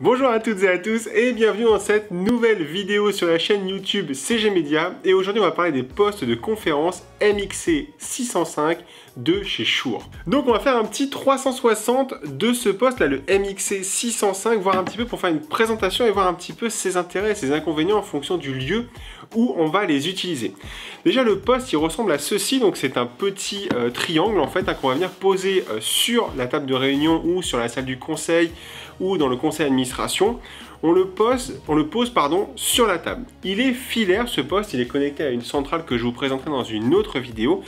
Bonjour à toutes et à tous et bienvenue dans cette nouvelle vidéo sur la chaîne YouTube CG Media. Et aujourd'hui on va parler des postes de conférence MXC 605 de chez Shure. Donc on va faire un petit 360 de ce poste là, le MXC 605, voir un petit peu pour faire une présentation et voir un petit peu ses intérêts et ses inconvénients en fonction du lieu où on va les utiliser. Déjà le poste il ressemble à ceci, donc c'est un petit triangle en fait qu'on va venir poser sur la table de réunion ou sur la salle du conseil ou dans le conseil d'administration. On le pose sur la table. Il est filaire ce poste, il est connecté à une centrale que je vous présenterai dans une autre vidéo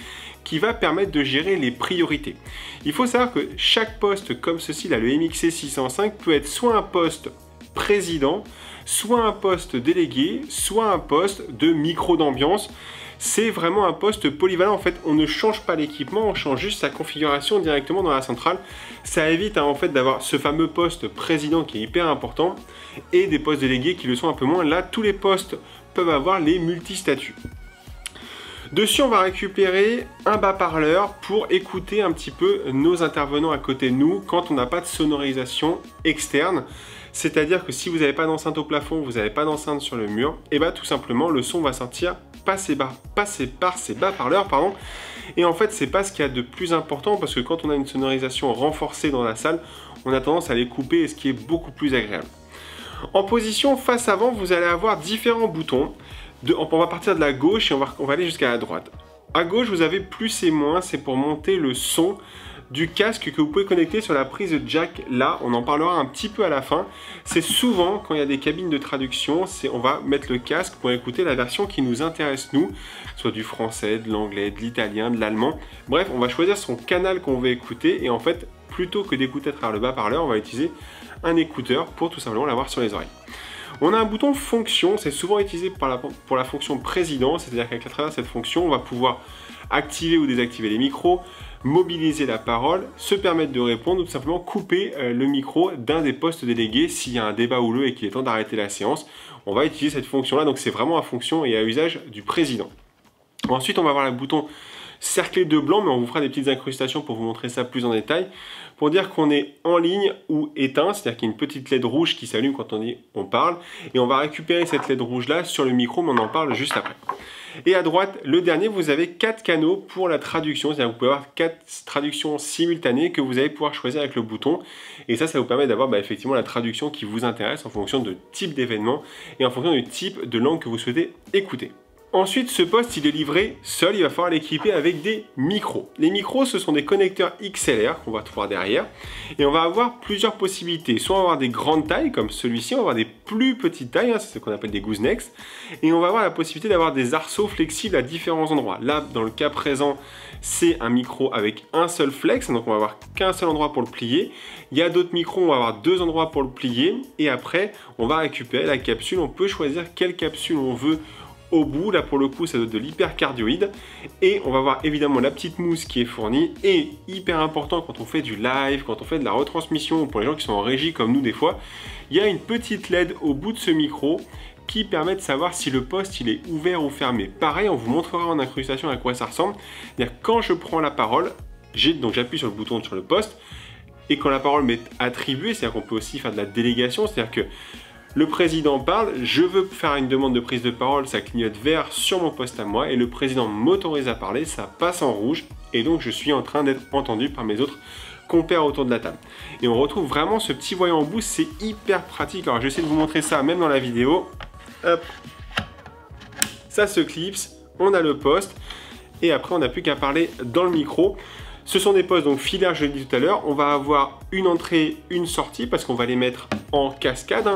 qui va permettre de gérer les priorités. Il faut savoir que chaque poste comme ceci, là, le MXC 605, peut être soit un poste président, soit un poste délégué, soit un poste de micro d'ambiance. C'est vraiment un poste polyvalent. En fait, on ne change pas l'équipement, on change juste sa configuration directement dans la centrale. Ça évite en fait d'avoir ce fameux poste président qui est hyper important et des postes délégués qui le sont un peu moins. Là, tous les postes peuvent avoir les multistatuts. Dessus, on va récupérer un bas-parleur pour écouter un petit peu nos intervenants à côté de nous quand on n'a pas de sonorisation externe. C'est-à-dire que si vous n'avez pas d'enceinte au plafond, vous n'avez pas d'enceinte sur le mur, et bien tout simplement le son va sortir passer par ces bas-parleurs, pardon. Et en fait, c'est pas ce qu'il y a de plus important parce que quand on a une sonorisation renforcée dans la salle, on a tendance à les couper, et ce qui est beaucoup plus agréable. En position face avant, vous allez avoir différents boutons. On va partir de la gauche et on va aller jusqu'à la droite. À gauche, vous avez plus et moins, c'est pour monter le son du casque que vous pouvez connecter sur la prise jack. Là, on en parlera un petit peu à la fin. C'est souvent, quand il y a des cabines de traduction, on va mettre le casque pour écouter la version qui nous intéresse nous, soit du français, de l'anglais, de l'italien, de l'allemand. Bref, on va choisir son canal qu'on veut écouter et en fait, plutôt que d'écouter à travers le bas-parleur, on va utiliser un écouteur pour tout simplement l'avoir sur les oreilles. On a un bouton fonction, c'est souvent utilisé pour la fonction président, c'est-à-dire qu'à travers cette fonction, on va pouvoir activer ou désactiver les micros, mobiliser la parole, se permettre de répondre ou tout simplement couper le micro d'un des postes délégués s'il y a un débat houleux et qu'il est temps d'arrêter la séance. On va utiliser cette fonction-là, donc c'est vraiment à fonction et à usage du président. Ensuite, on va avoir le bouton cerclé de blanc, mais on vous fera des petites incrustations pour vous montrer ça plus en détail, pour dire qu'on est en ligne ou éteint, c'est-à-dire qu'il y a une petite LED rouge qui s'allume quand on parle, et on va récupérer cette LED rouge-là sur le micro, mais on en parle juste après. Et à droite, le dernier, vous avez 4 canaux pour la traduction, c'est-à-dire que vous pouvez avoir 4 traductions simultanées que vous allez pouvoir choisir avec le bouton, et ça vous permet d'avoir effectivement la traduction qui vous intéresse en fonction de type d'événement et en fonction du type de langue que vous souhaitez écouter. Ensuite, ce poste, il est livré seul, il va falloir l'équiper avec des micros. Les micros, ce sont des connecteurs XLR qu'on va trouver derrière. Et on va avoir plusieurs possibilités. Soit on va avoir des grandes tailles, comme celui-ci, on va avoir des plus petites tailles, c'est ce qu'on appelle des goosenecks. Et on va avoir la possibilité d'avoir des arceaux flexibles à différents endroits. Là, dans le cas présent, c'est un micro avec un seul flex, donc on va avoir qu'un seul endroit pour le plier. Il y a d'autres micros, on va avoir 2 endroits pour le plier. Et après, on va récupérer la capsule. On peut choisir quelle capsule on veut au bout. Là pour le coup ça doit être de l'hypercardioïde et on va voir évidemment la petite mousse qui est fournie et hyper important quand on fait du live, quand on fait de la retransmission ou pour les gens qui sont en régie comme nous des fois, il y a une petite LED au bout de ce micro qui permet de savoir si le poste il est ouvert ou fermé. Pareil, on vous montrera en incrustation à quoi ça ressemble. C'est-à-dire quand je prends la parole, j'appuie sur le bouton sur le poste et quand la parole m'est attribuée, c'est-à-dire qu'on peut aussi faire de la délégation, c'est-à-dire que le président parle, je veux faire une demande de prise de parole, ça clignote vert sur mon poste à moi et le président m'autorise à parler, ça passe en rouge et donc je suis en train d'être entendu par mes autres compères autour de la table. Et on retrouve vraiment ce petit voyant au bout, c'est hyper pratique. Alors je vais essayer de vous montrer ça même dans la vidéo. Hop, ça se clipse, on a le poste et après on n'a plus qu'à parler dans le micro. Ce sont des postes donc filaires, je l'ai dit tout à l'heure, on va avoir une entrée, une sortie parce qu'on va les mettre en cascade.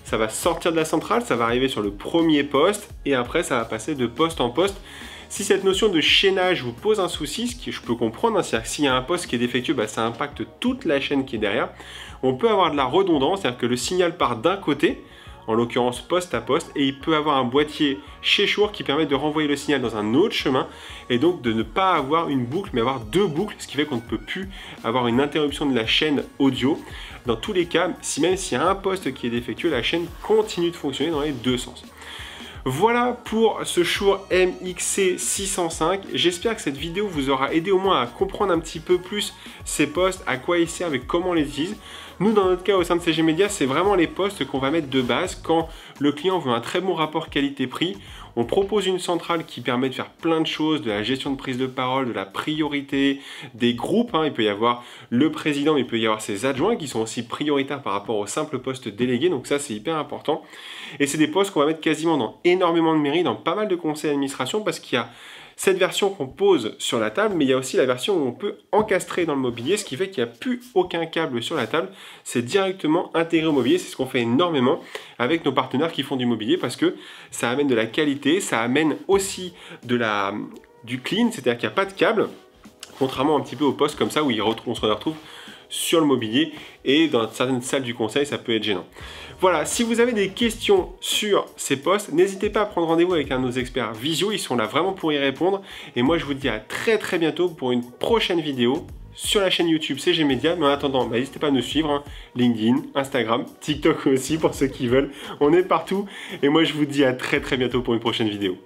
Ça va sortir de la centrale, ça va arriver sur le premier poste et après ça va passer de poste en poste. Si cette notion de chaînage vous pose un souci, ce que je peux comprendre, c'est-à-dire que s'il y a un poste qui est défectueux, ça impacte toute la chaîne qui est derrière. On peut avoir de la redondance, c'est-à-dire que le signal part d'un côté, en l'occurrence poste à poste, et il peut avoir un boîtier chez Shure qui permet de renvoyer le signal dans un autre chemin et donc de ne pas avoir une boucle mais avoir 2 boucles, ce qui fait qu'on ne peut plus avoir une interruption de la chaîne audio. Dans tous les cas, même s'il y a un poste qui est défectueux, la chaîne continue de fonctionner dans les 2 sens. Voilà pour ce Shure MXC605. J'espère que cette vidéo vous aura aidé au moins à comprendre un petit peu plus ces postes, à quoi ils servent et comment on les utilise. Nous, dans notre cas, au sein de CG Media, c'est vraiment les postes qu'on va mettre de base quand le client veut un très bon rapport qualité-prix. On propose une centrale qui permet de faire plein de choses, de la gestion de prise de parole, de la priorité, des groupes. Il peut y avoir le président, mais il peut y avoir ses adjoints qui sont aussi prioritaires par rapport au simple poste délégué. Donc ça, c'est hyper important. Et c'est des postes qu'on va mettre quasiment dans énormément de mairies, dans pas mal de conseils d'administration, parce qu'il y a cette version qu'on pose sur la table, mais il y a aussi la version où on peut encastrer dans le mobilier, ce qui fait qu'il n'y a plus aucun câble sur la table, c'est directement intégré au mobilier. C'est ce qu'on fait énormément avec nos partenaires qui font du mobilier, parce que ça amène de la qualité, ça amène aussi du clean, c'est-à-dire qu'il n'y a pas de câble, contrairement un petit peu aux postes comme ça où on se retrouve sur le mobilier, et dans certaines salles du conseil ça peut être gênant. Voilà, si vous avez des questions sur ces postes, n'hésitez pas à prendre rendez-vous avec un de nos experts visio, ils sont là vraiment pour y répondre. Et moi je vous dis à très bientôt pour une prochaine vidéo sur la chaîne YouTube CG Media. Mais en attendant, n'hésitez pas à nous suivre, LinkedIn, Instagram, TikTok aussi pour ceux qui veulent. On est partout et moi je vous dis à très bientôt pour une prochaine vidéo.